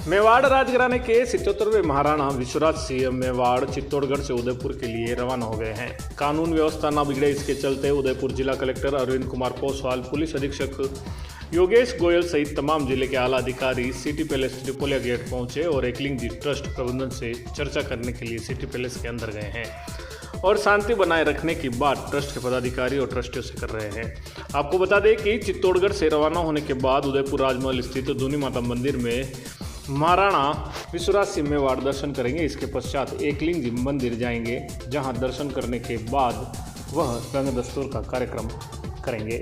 मेवाड़ राजघराने के 77वें महाराणा विश्वराज सिंह मेवाड़ चित्तौड़गढ़ से उदयपुर के लिए रवाना हो गए हैं। कानून व्यवस्था न बिगड़े इसके चलते उदयपुर जिला कलेक्टर अरविंद कुमार पोसवाल, पुलिस अधीक्षक योगेश गोयल सहित तमाम जिले के आला अधिकारी सिटी पैलेस त्रिपोलिया गेट पहुंचे और एकलिंग जी ट्रस्ट प्रबंधन से चर्चा करने के लिए सिटी पैलेस के अंदर गए हैं और शांति बनाए रखने की बात ट्रस्ट के पदाधिकारी और ट्रस्टियों से कर रहे हैं। आपको बता दें कि चित्तौड़गढ़ से रवाना होने के बाद उदयपुर राजमहल स्थित धूनी माता मंदिर में महाराणा विश्वराज सिंह मेवाड़ दर्शन करेंगे। इसके पश्चात एकलिंग जी मंदिर जाएंगे, जहां दर्शन करने के बाद वह रंग दस्तूर का कार्यक्रम करेंगे।